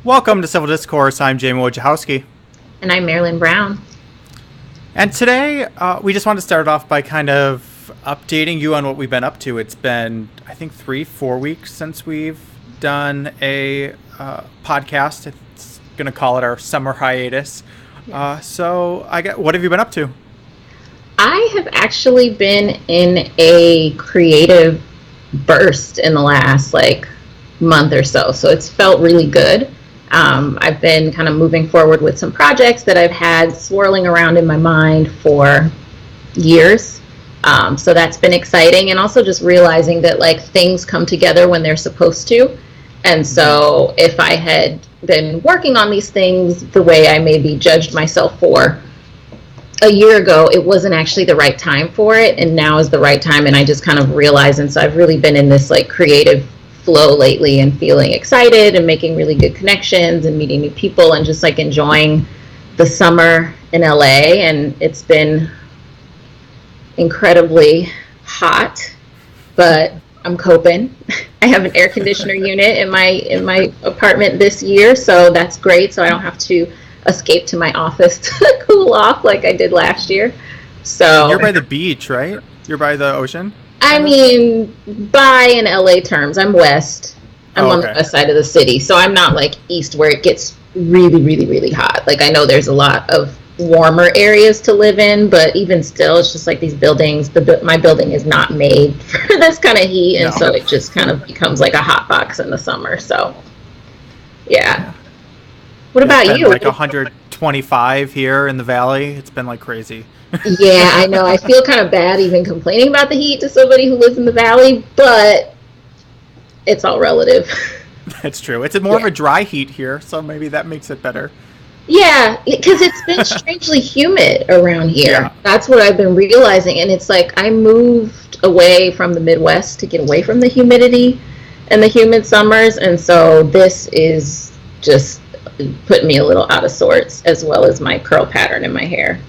Welcome to Civil Discourse. I'm Jayme Wojciechowski. And I'm Marilyn Brown. And today, we just want to start off by kind of updating you on what we've been up to. It's been, I think, 3-4 weeks since we've done a podcast. It's going to call it our summer hiatus. What have you been up to? I have actually been in a creative burst in the last, month or so. So it's felt really good. I've been kind of moving forward with some projects that I've had swirling around in my mind for years. So that's been exciting. And also just realizing that things come together when they're supposed to. And so if I had been working on these things the way I maybe judged myself for a year ago, it wasn't actually the right time for it. And now is the right time. And I just kind of realized. And so I've really been in this creative flow lately and feeling excited and making really good connections and meeting new people and just enjoying the summer in LA. And it's been incredibly hot, but I'm coping. I have an air conditioner unit in my apartment this year, so that's great. So I don't have to escape to my office to cool off like I did last year. So you're by the beach, right? You're by the ocean? I mean, by in LA terms, I'm west. I'm on the west side of the city, so I'm not east where it gets really, really, really hot. I know there's a lot of warmer areas to live in, but even still, it's just these buildings. My building is not made for this kind of heat, and so it just kind of becomes like a hot box in the summer. So, yeah. What about you? 125 here in the valley. It's been crazy. Yeah, I know. I feel kind of bad even complaining about the heat to somebody who lives in the valley, but it's all relative. That's true. It's more of a dry heat here, so maybe that makes it better. Yeah, because it's been strangely humid around here. Yeah. That's what I've been realizing, and it's I moved away from the Midwest to get away from the humidity and the humid summers, and so this is just putting me a little out of sorts, as well as my curl pattern in my hair.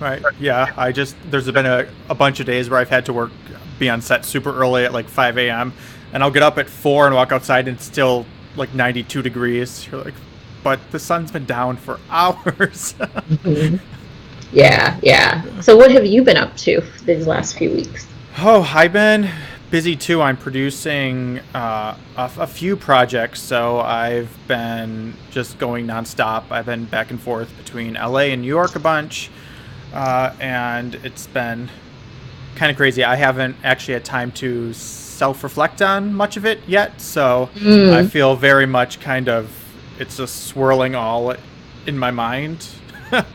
Right. Yeah. There's been a bunch of days where I've had to be on set super early at 5 a.m. and I'll get up at 4 and walk outside and it's still 92 degrees. You're but the sun's been down for hours. Mm-hmm. Yeah. So what have you been up to these last few weeks? Oh, I've been busy too. I'm producing a few projects, so I've been just going nonstop. I've been back and forth between LA and New York a bunch. And it's been kind of crazy. I haven't actually had time to self-reflect on much of it yet, so I feel very much it's just swirling all in my mind.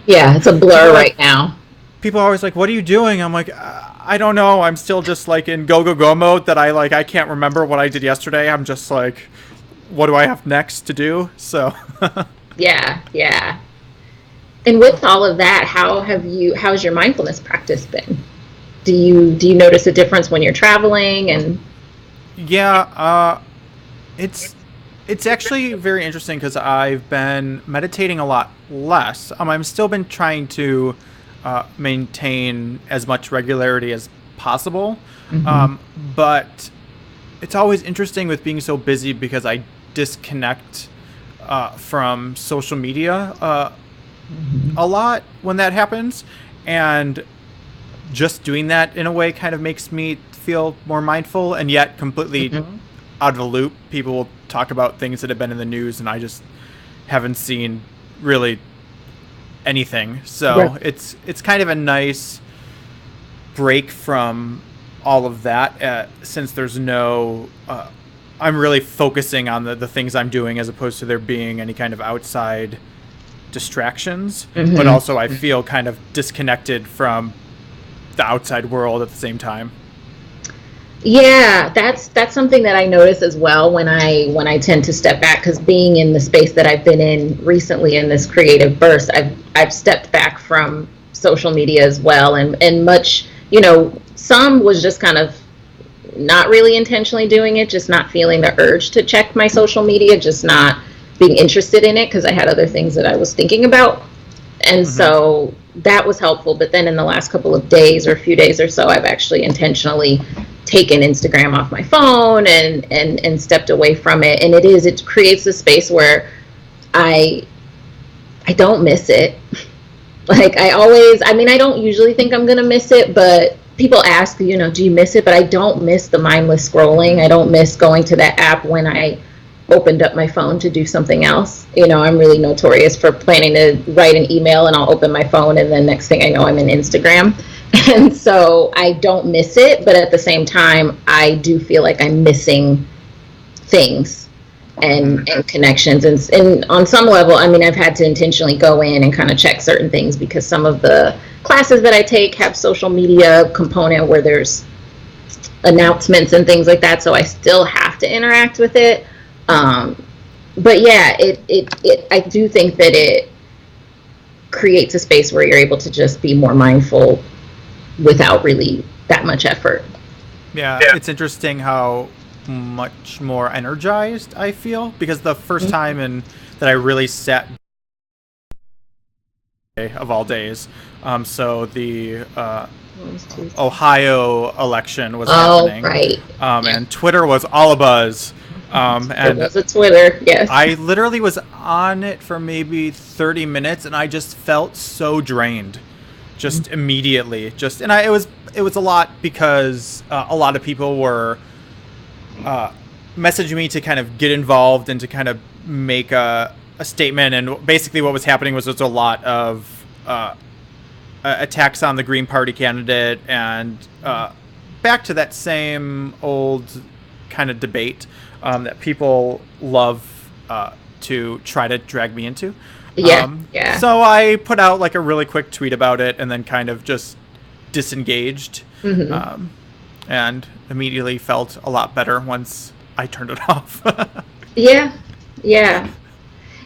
Yeah, it's a blur right now. People are always what are you doing? I'm I don't know. I'm still just in go mode that I can't remember what I did yesterday. I'm just what do I have next to do? So Yeah. And with all of that, how's your mindfulness practice been? Do you notice a difference when you're traveling? And it's actually very interesting because I've been meditating a lot less. I've still been trying to maintain as much regularity as possible, but it's always interesting with being so busy because I disconnect from social media a lot when that happens, and just doing that in a way kind of makes me feel more mindful and yet completely out of the loop. People will talk about things that have been in the news and I just haven't seen really anything, so it's kind of a nice break from all of that, since there's no I'm really focusing on the things I'm doing as opposed to there being any kind of outside distractions, but also I feel kind of disconnected from the outside world at the same time. Yeah, that's something that I notice as well when I tend to step back, because being in the space that I've been in recently in this creative burst, I've stepped back from social media as well, and much, some was just kind of not really intentionally doing it, just not feeling the urge to check my social media, just not being interested in it because I had other things that I was thinking about. And so that was helpful. But then in the last couple of days or a few days or so, I've actually intentionally taken Instagram off my phone and stepped away from it. And it creates a space where I don't miss it. Like I don't usually think I'm going to miss it, but people ask, do you miss it? But I don't miss the mindless scrolling. I don't miss going to that app when I opened up my phone to do something else. I'm really notorious for planning to write an email and I'll open my phone and then next thing I know I'm in Instagram. And so I don't miss it, but at the same time, I do feel like I'm missing things and connections. And on some level, I've had to intentionally go in and kind of check certain things because some of the classes that I take have social media component where there's announcements and things like that. So I still have to interact with it. But yeah, I do think that it creates a space where you're able to just be more mindful without really that much effort. Yeah, it's interesting how much more energized I feel because the first time that I really sat of all days, so the Ohio election was happening, right? And Twitter was all abuzz. And it was a Twitter, yes. I literally was on it for maybe 30 minutes, and I just felt so drained, just immediately. It was a lot because a lot of people were messaging me to kind of get involved and to kind of make a statement. And basically, what was happening was there's a lot of attacks on the Green Party candidate, and back to that same old kind of debate that people love to try to drag me into. Yeah. So I put out like a really quick tweet about it and then kind of just disengaged, and immediately felt a lot better once I turned it off. Yeah.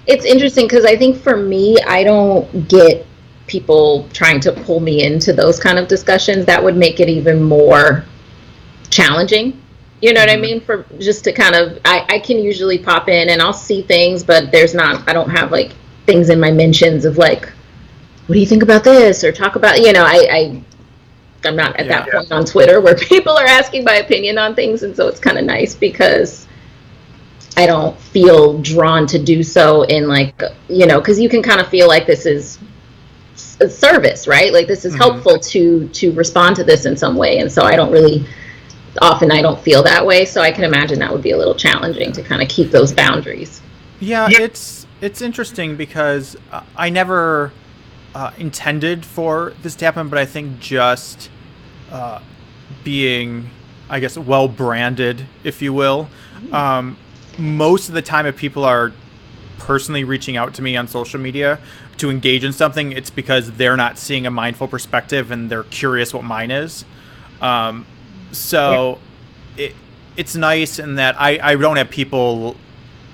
It's interesting because I think for me, I don't get people trying to pull me into those kind of discussions. That would make it even more challenging. You know what I mean? For just to kind of, I can usually pop in and I'll see things, but I don't have like things in my mentions of like, what do you think about this? Or talk about, I'm not at that point on Twitter where people are asking my opinion on things. And so it's kind of nice because I don't feel drawn to do so in like, because you can kind of feel like this is a service, right? Like this is helpful to respond to this in some way. And so I don't feel that way. So I can imagine that would be a little challenging to kind of keep those boundaries. Yeah. It's interesting because I never intended for this to happen, but I think just being, I guess, well branded, if you will. Most of the time, if people are personally reaching out to me on social media to engage in something, it's because they're not seeing a mindful perspective and they're curious what mine is. So it's nice in that I don't have people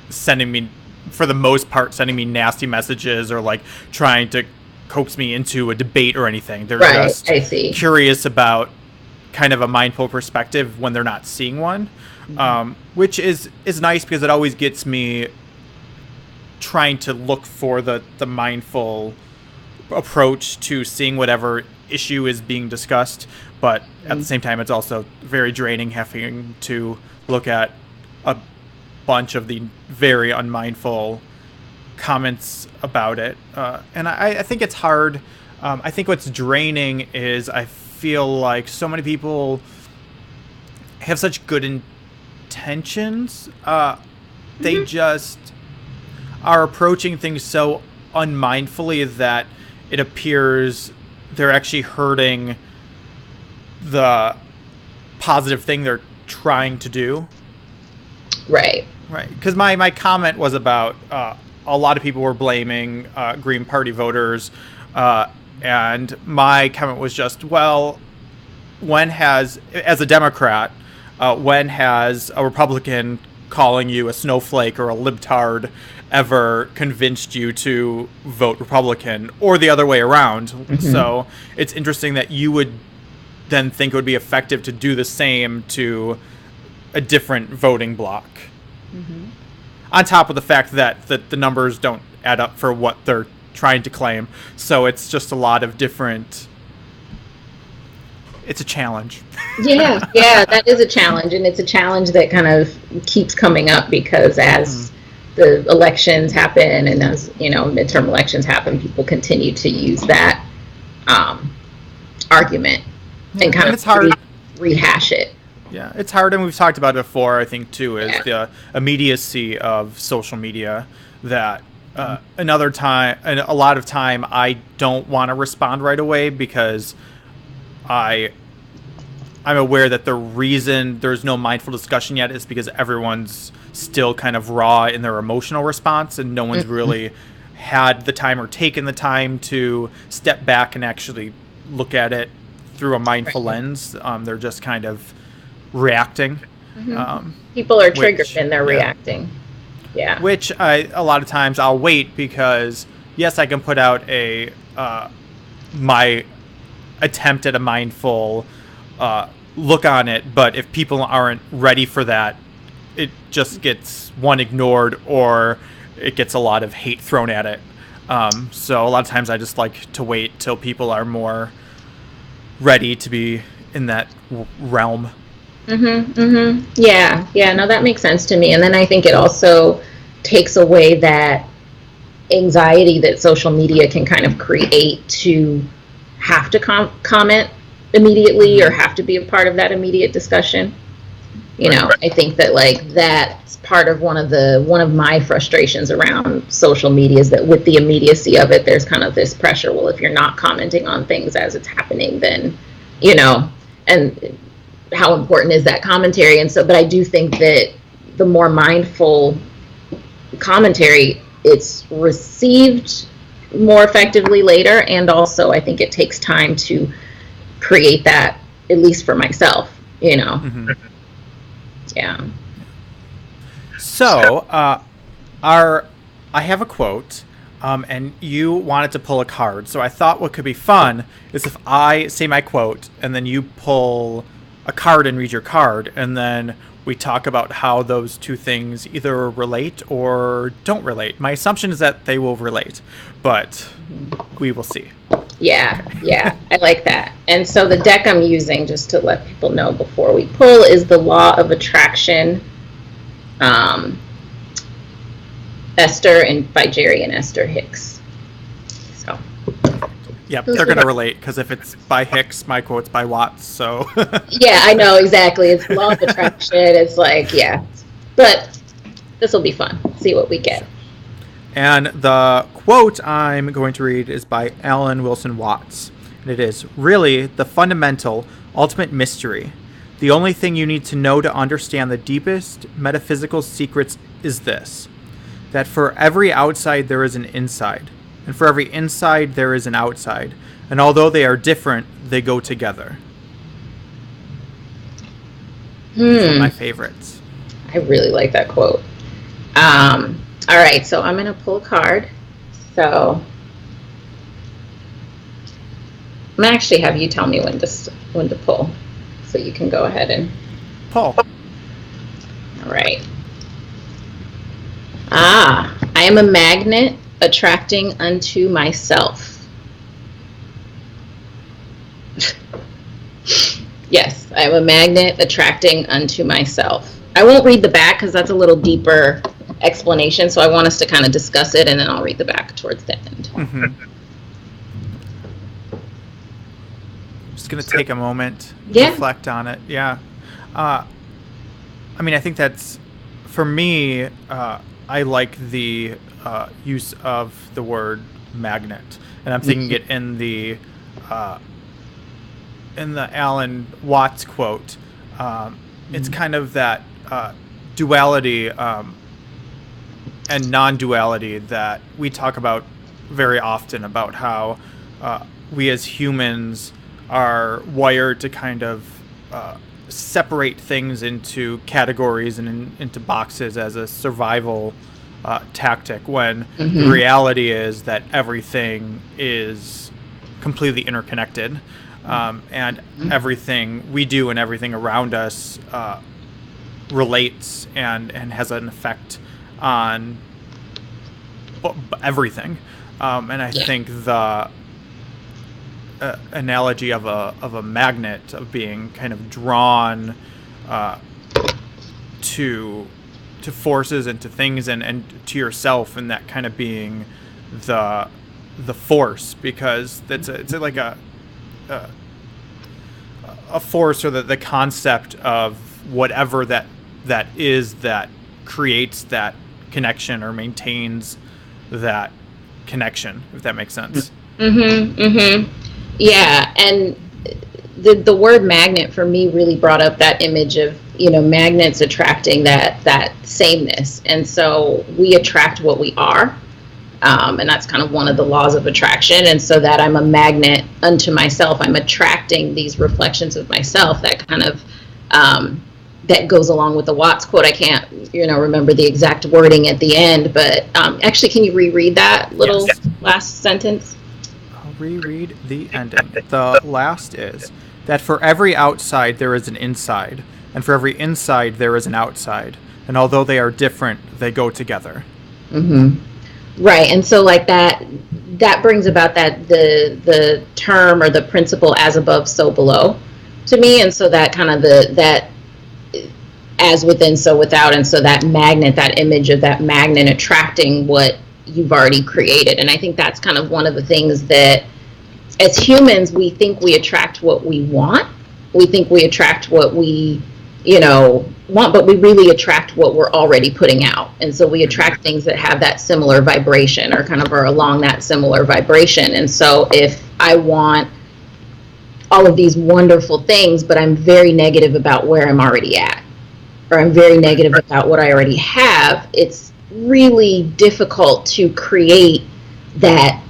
sending me, for the most part, sending me nasty messages or like trying to coax me into a debate or anything. They're just curious about kind of a mindful perspective when they're not seeing one, which is nice because it always gets me trying to look for the mindful approach to seeing whatever issue is being discussed. But at the same time, it's also very draining having to look at a bunch of the very unmindful comments about it. And I think it's hard. I think what's draining is I feel like so many people have such good intentions. They just are approaching things so unmindfully that it appears they're actually hurting the positive thing they're trying to do. Right. Because my comment was about a lot of people were blaming Green Party voters, and my comment was just, well, as a Democrat, when has a Republican calling you a snowflake or a libtard ever convinced you to vote Republican, or the other way around? So it's interesting that you would then think it would be effective to do the same to a different voting bloc. On top of the fact that the numbers don't add up for what they're trying to claim. So it's just a lot of different... It's a challenge. Yeah, that is a challenge. And it's a challenge that kind of keeps coming up because as the elections happen, and as midterm elections happen, people continue to use that argument and kind and of it's hard. rehash it. Yeah, it's hard, and we've talked about it before, I think, too, is Yeah. the immediacy of social media that another time, and a lot of time, I don't want to respond right away because I'm aware that the reason there's no mindful discussion yet is because everyone's still kind of raw in their emotional response, and no one's really had the time or taken the time to step back and actually look at it through a mindful lens. They're just kind of reacting. People are triggered and they're reacting. Yeah. Which a lot of times I'll wait because, yes, I can put out my attempt at a mindful look on it, but if people aren't ready for that, it just gets ignored, or it gets a lot of hate thrown at it. So a lot of times I just like to wait till people are more ready to be in that realm. Yeah, no, that makes sense to me. And then I think it also takes away that anxiety that social media can kind of create to have to comment immediately or have to be a part of that immediate discussion. I think that that's part of one of my frustrations around social media, is that with the immediacy of it, there's kind of this pressure. Well, if you're not commenting on things as it's happening, then and how important is that commentary? And so, but I do think that the more mindful commentary, it's received more effectively later, and also I think it takes time to create that, at least for myself. Yeah. So, I have a quote, and you wanted to pull a card. So I thought what could be fun is if I say my quote, and then you pull a card and read your card, and then we talk about how those two things either relate or don't relate. My assumption is that they will relate, but we will see. Yeah, I like that. And so the deck I'm using, just to let people know before we pull, is the Law of Attraction, Esther, and by Jerry and Esther Hicks. So. Yep, they're going to relate, because if it's by Hicks, my quote's by Watts, so. Yeah, I know, exactly. It's Law of Attraction. It's but this will be fun. See what we get. And the quote I'm going to read is by Alan Wilson Watts. And it is, "Really, the fundamental, ultimate mystery, the only thing you need to know to understand the deepest metaphysical secrets is this, that for every outside there is an inside, and for every inside there is an outside, and although they are different, they go together." These are my favorites. I really like that quote. All right, so I'm going to pull a card. So I'm going to actually have you tell me when to pull, so you can go ahead and pull. All right. I am a magnet attracting unto myself. Yes, I am a magnet attracting unto myself. I won't read the back because that's a little deeper explanation, so I want us to kind of discuss it, and then I'll read the back towards the end. Just going to take a moment to reflect on it. Yeah. I think that's, for me, I like the use of the word magnet, and I'm thinking it in the Alan Watts quote. It's kind of that duality and non-duality that we talk about very often, about how we as humans are wired to kind of separate things into categories and into boxes as a survival tactic, when the reality is that everything is completely interconnected, and everything we do and everything around us relates and has an effect on everything. And I think the analogy of a magnet, of being kind of drawn to to forces and to things and to yourself, and that kind of being the force, because it's like a force, or the concept of whatever that is that creates that connection or maintains that connection, if that makes sense. Yeah, and the word magnet for me really brought up that image of, magnets attracting that sameness, and so we attract what we are, and that's kind of one of the laws of attraction. And so that I'm a magnet unto myself, I'm attracting these reflections of myself. That kind of that goes along with the Watts quote. I can't remember the exact wording at the end, but actually, can you reread that little last sentence? I'll reread the ending. The last is that for every outside there is an inside, and for every inside there is an outside, and although they are different, they go together. Right, and so like that brings about that the term or the principle as above, so below to me, and so that kind of that as within, so without, and so that magnet, that image of that magnet attracting what you've already created. And I think that's kind of one of the things that as humans we think we attract what we want. We think we attract what we want, but we really attract what we're already putting out. And so we attract things that have that similar vibration, or kind of are along that similar vibration. And so if I want all of these wonderful things, but I'm very negative about where I'm already at, or I'm very negative about what I already have, it's really difficult to create that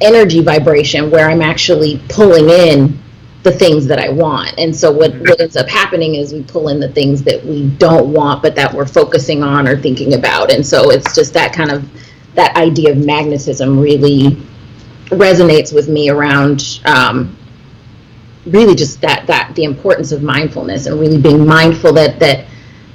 energy vibration where I'm actually pulling in the things that I want. And so what ends up happening is we pull in the things that we don't want, but that we're focusing on or thinking about. And so it's just that kind of, that idea of magnetism really resonates with me around really just that the importance of mindfulness, and really being mindful that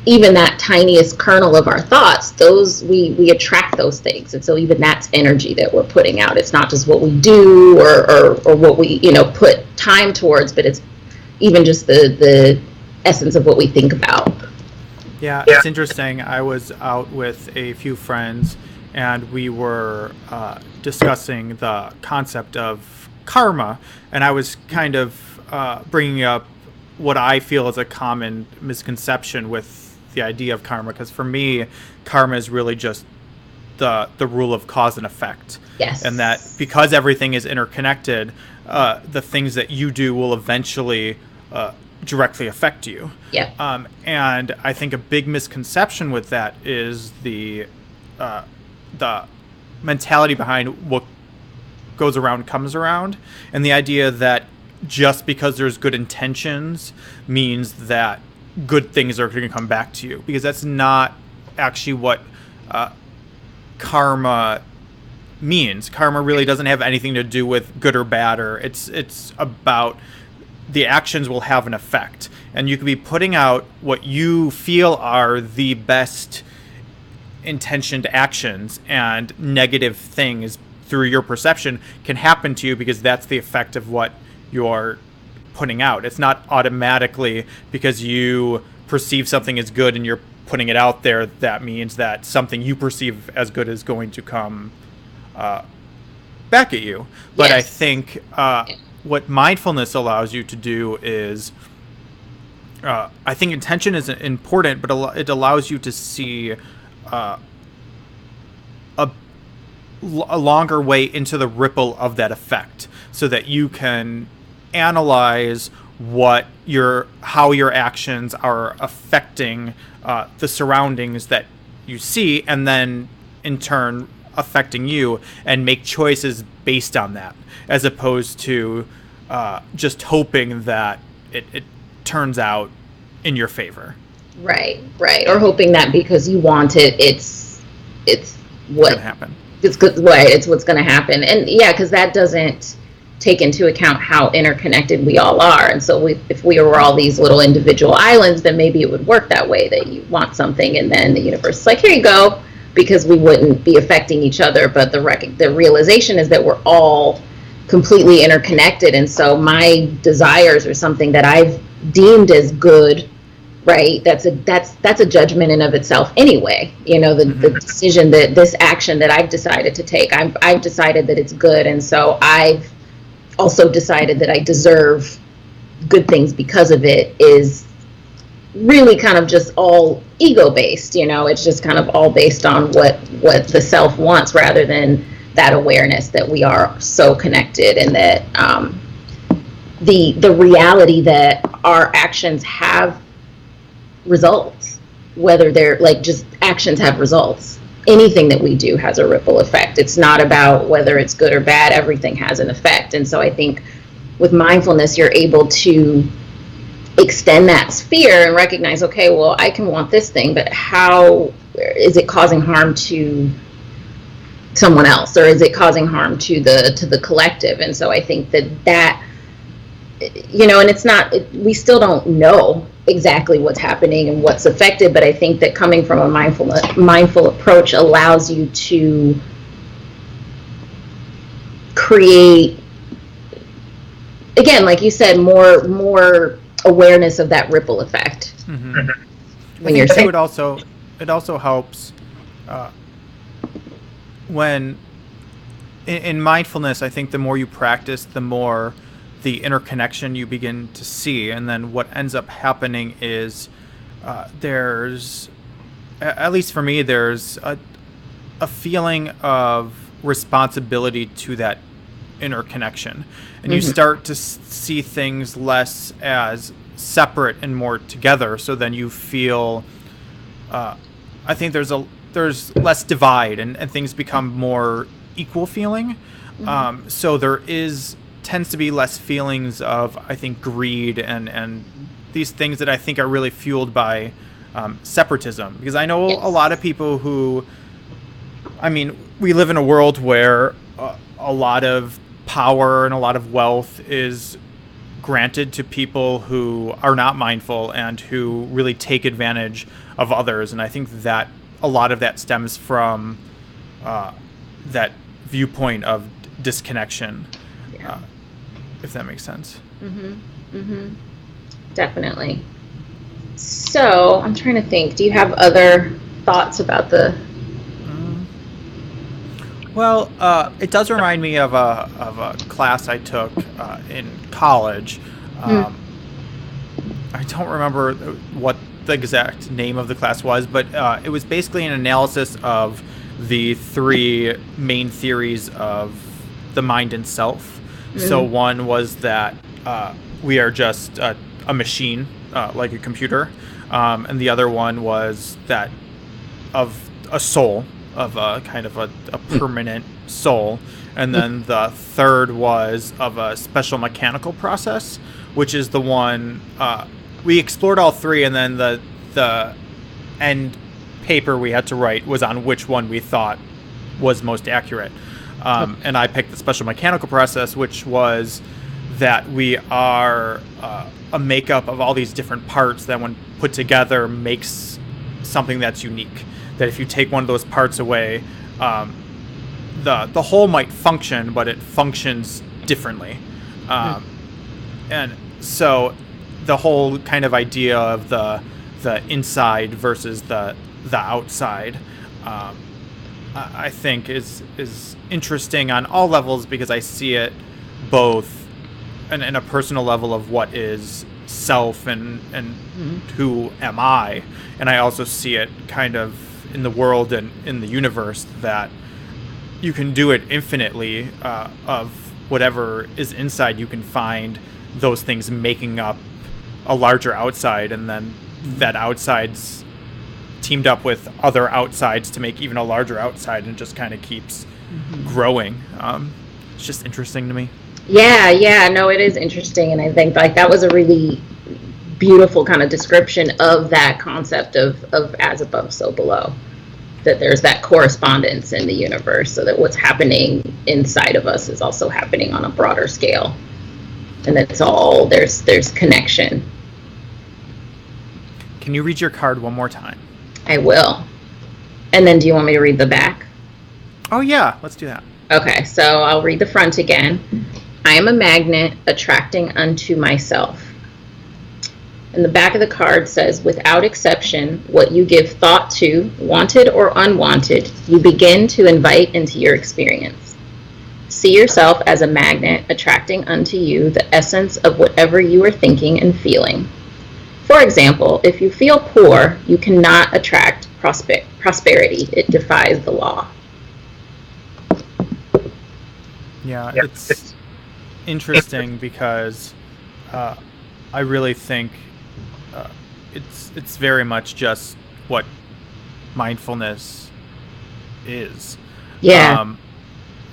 even that tiniest kernel of our thoughts, those we attract those things. And so even that's energy that we're putting out. It's not just what we do or what we put time towards, but it's even just the essence of what we think about. Yeah, it's interesting. I was out with a few friends, and we were discussing the concept of karma, and I was kind of bringing up what I feel is a common misconception with the idea of karma, because for me, karma is really just the rule of cause and effect. Yes. And that because everything is interconnected, the things that you do will eventually directly affect you. Yeah. And I think a big misconception with that is the mentality behind what goes around comes around, and the idea that just because there's good intentions means that good things are going to come back to you, because that's not actually what karma means. Karma really doesn't have anything to do with good or bad, or it's about the actions will have an effect, and you could be putting out what you feel are the best intentioned actions, and negative things through your perception can happen to you because that's the effect of what you're putting out. It's not automatically because you perceive something as good and you're putting it out there that means that something you perceive as good is going to come back at you. But I think what mindfulness allows you to do is I think intention is important, but it allows you to see a longer way into the ripple of that effect, so that you can analyze how your actions are affecting the surroundings that you see, and then in turn affecting you, and make choices based on that, as opposed to just hoping that it turns out in your favor. Right. Or hoping that because you want it, it's what going to happen. It's good. Right. It's what's going to happen. And yeah, because that doesn't take into account how interconnected we all are. And so if we were all these little individual islands, then maybe it would work that way, that you want something and then the universe is like, here you go, because we wouldn't be affecting each other. But the realization is that we're all completely interconnected. And so my desires are something that I've deemed as good right? That's a judgment in of itself anyway. You know, the decision that this action that I've decided to take, I've decided that it's good, and so I've also decided that I deserve good things because of it, is really kind of just all ego based. You know, it's just kind of all based on what the self wants, rather than that awareness that we are so connected, and that the reality that our actions have results, whether they're like just actions have results. Anything that we do has a ripple effect. It's not about whether it's good or bad. Everything has an effect. And so I think with mindfulness, you're able to extend that sphere and recognize, okay, well, I can want this thing, but how is it causing harm to someone else, or is it causing harm to the collective? And so I think that you know, and it's not, we still don't know exactly what's happening and what's affected, but I think that coming from a mindful approach allows you to create, again, like you said, more awareness of that ripple effect. When you're saying, it also helps when in mindfulness. I think the more you practice, the more the interconnection you begin to see, and then what ends up happening is there's, at least for me, there's a feeling of responsibility to that interconnection, and you start to see things less as separate and more together. So then you feel, I think there's less divide, and things become more equal feeling. So there tends to be less feelings of, I think, greed and these things that I think are really fueled by separatism. Because I know a lot of people who, I mean, we live in a world where a lot of power and a lot of wealth is granted to people who are not mindful and who really take advantage of others. And I think that a lot of that stems from that viewpoint of disconnection. If that makes sense. Definitely. So I'm trying to think, do you have other thoughts about the... Well, it does remind me of a class I took in college. I don't remember what the exact name of the class was, but it was basically an analysis of the three main theories of the mind and self. So one was that we are just a machine, like a computer, and the other one was that of a soul, of a kind of a permanent soul, and then the third was of a special mechanical process, which is the one we explored all three, and then the end paper we had to write was on which one we thought was most accurate. And I picked the special mechanical process, which was that we are a makeup of all these different parts that, when put together, makes something that's unique. That if you take one of those parts away, the whole might function, but it functions differently. And so the whole kind of idea of the inside versus the outside, I think is interesting on all levels, because I see it both in a personal level of what is self and who am I, and I also see it kind of in the world and in the universe, that you can do it infinitely, of whatever is inside. You can find those things making up a larger outside, and then that outside's teamed up with other outsides to make even a larger outside, and it just kind of keeps growing. It's just interesting to me. Yeah, no, it is interesting, and I think like that was a really beautiful kind of description of that concept of as above, so below. That there's that correspondence in the universe, so that what's happening inside of us is also happening on a broader scale, and it's all there's connection. Can you read your card one more time? I will. And then do you want me to read the back? Oh yeah, let's do that. Okay, so I'll read the front again. I am a magnet attracting unto myself. And the back of the card says, without exception, what you give thought to, wanted or unwanted, you begin to invite into your experience. See yourself as a magnet attracting unto you the essence of whatever you are thinking and feeling. For example, if you feel poor, you cannot attract prosperity. It defies the law. Yeah, it's interesting because I really think it's very much just what mindfulness is. Yeah.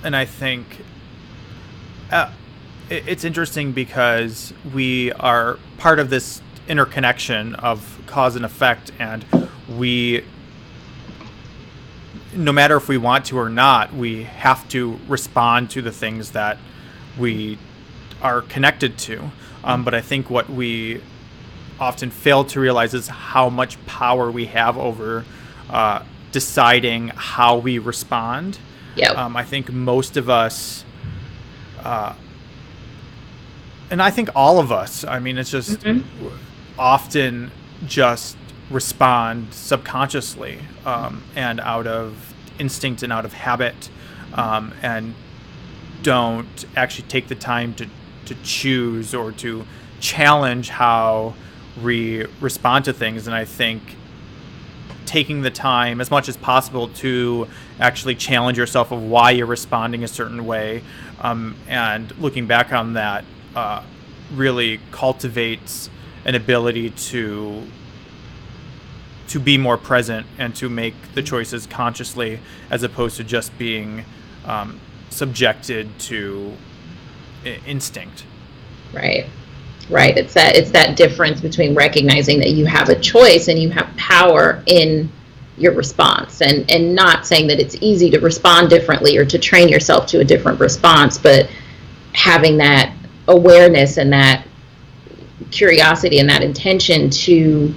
And I think it's interesting because we are part of this interconnection of cause and effect, and we, no matter if we want to or not, we have to respond to the things that we are connected to. But I think what we often fail to realize is how much power we have over deciding how we respond. Yep. I think most of us, and I think all of us, I mean, it's just often just respond subconsciously and out of instinct and out of habit, and don't actually take the time to choose or to challenge how we respond to things. And I think taking the time as much as possible to actually challenge yourself of why you're responding a certain way, and looking back on that really cultivates an ability to be more present and to make the choices consciously, as opposed to just being subjected to instinct. Right. It's that difference between recognizing that you have a choice and you have power in your response, and not saying that it's easy to respond differently or to train yourself to a different response, but having that awareness and that curiosity and that intention to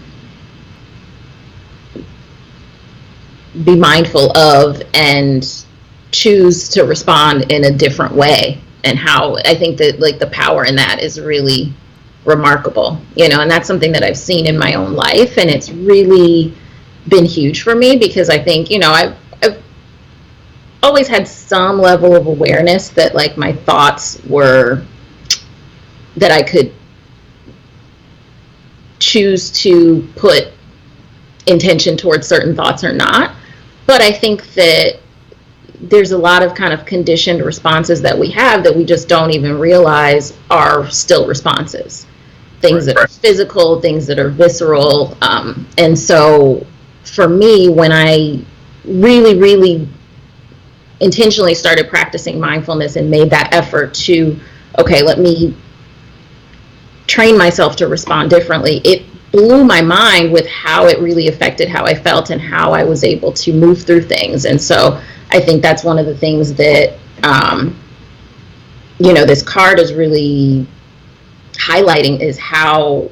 be mindful of and choose to respond in a different way. And how I think that, like, the power in that is really remarkable, and that's something that I've seen in my own life, and it's really been huge for me, because I think, I've always had some level of awareness that, like, my thoughts were, that I could choose to put intention towards certain thoughts or not. But I think that there's a lot of kind of conditioned responses that we have that we just don't even realize are still responses. Things that are physical, things that are visceral. And so for me, when I really, really intentionally started practicing mindfulness and made that effort to, okay, let me train myself to respond differently, it blew my mind with how it really affected how I felt and how I was able to move through things. And so I think that's one of the things that, this card is really highlighting, is how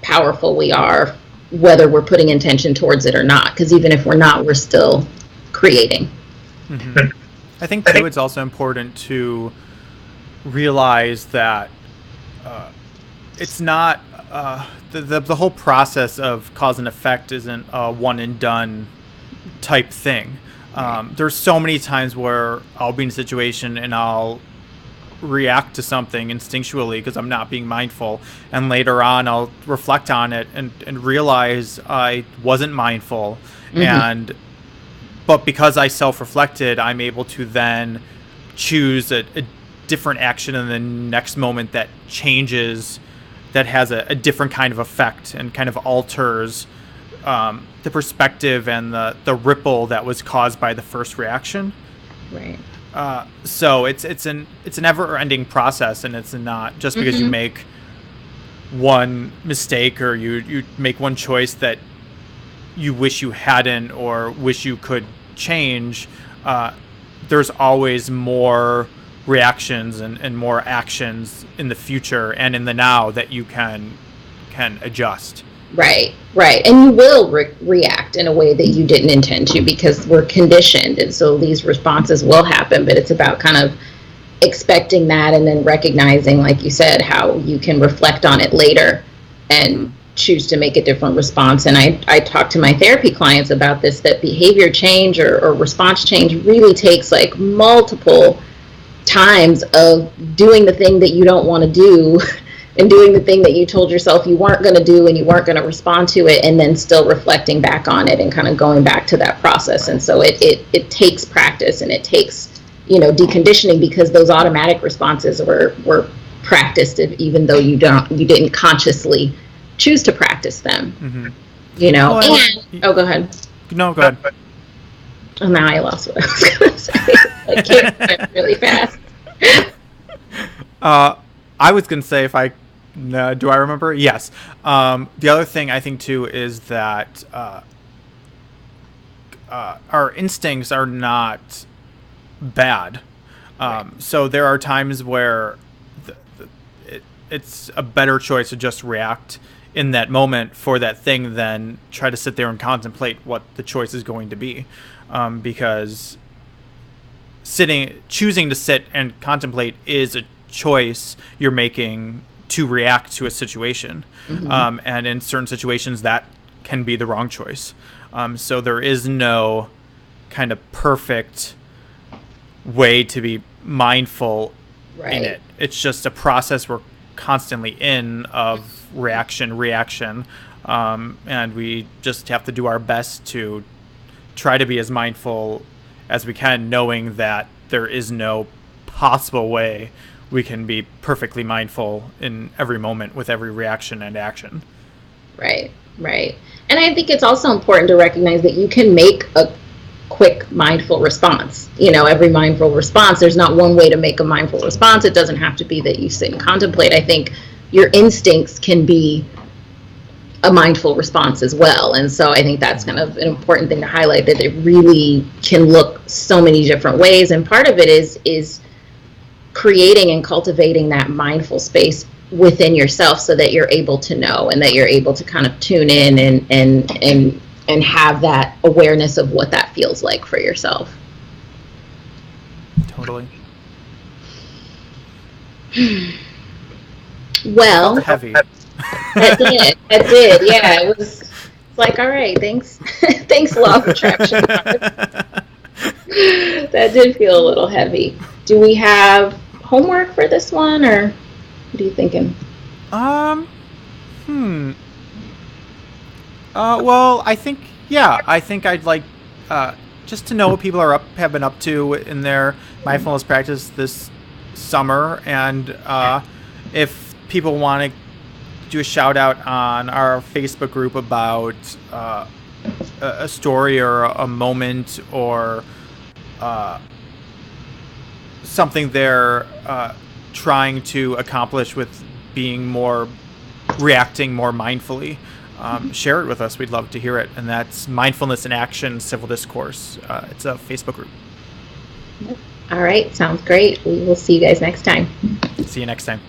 powerful we are, whether we're putting intention towards it or not. Because even if we're not, we're still creating. Mm-hmm. I think, too, it's also important to realize that it's not, the whole process of cause and effect isn't a one and done type thing. There's so many times where I'll be in a situation and I'll react to something instinctually because I'm not being mindful, and later on I'll reflect on it and realize I wasn't mindful. But because I self-reflected, I'm able to then choose a different action in the next moment that changes, that has a different kind of effect and kind of alters the perspective and the ripple that was caused by the first reaction. Right. So it's an ever-ending process, and it's not just because you make one mistake or you make one choice that you wish you hadn't or wish you could change. There's always more reactions and more actions in the future and in the now that you can adjust. Right. And you will react in a way that you didn't intend to, because we're conditioned. And so these responses will happen, but it's about kind of expecting that and then recognizing, like you said, how you can reflect on it later and choose to make a different response. And I talk to my therapy clients about this, that behavior change or response change really takes like multiple times of doing the thing that you don't want to do and doing the thing that you told yourself you weren't going to do and you weren't going to respond to it, and then still reflecting back on it and kind of going back to that process. And so it takes practice, and it takes, you know, deconditioning, because those automatic responses were practiced even though you didn't consciously choose to practice them. You know. Go ahead. No, go ahead. Oh, now I lost what I was going to say. Like, it went really fast. I was going to say, do I remember? Yes. The other thing I think too is that our instincts are not bad. So there are times where it's a better choice to just react in that moment for that thing than try to sit there and contemplate what the choice is going to be. Because choosing to sit and contemplate is a choice you're making to react to a situation. And in certain situations that can be the wrong choice. So there is no kind of perfect way to be mindful in it. It's just a process we're constantly in of reaction. And we just have to do our best to try to be as mindful as we can, knowing that there is no possible way we can be perfectly mindful in every moment with every reaction and action. Right. And I think it's also important to recognize that you can make a quick mindful response. You know, every mindful response, there's not one way to make a mindful response. It doesn't have to be that you sit and contemplate. I think your instincts can be a mindful response as well. And so I think that's kind of an important thing to highlight, that it really can look so many different ways. And part of it is creating and cultivating that mindful space within yourself, so that you're able to know, and that you're able to kind of tune in and have that awareness of what that feels like for yourself. Totally. Well, heavy. That did. Yeah, it's like, all right, thanks, law of attraction. That did feel a little heavy. Do we have homework for this one, or what are you thinking? Well, I think I'd like just to know what people have been up to in their mindfulness practice this summer, and if people want to do a shout out on our Facebook group about a story or a moment or something they're trying to accomplish with reacting more mindfully, share it with us. We'd love to hear it. And that's Mindfulness in Action Civil Discourse. It's a Facebook group. All right. Sounds great. We will see you guys next time. See you next time.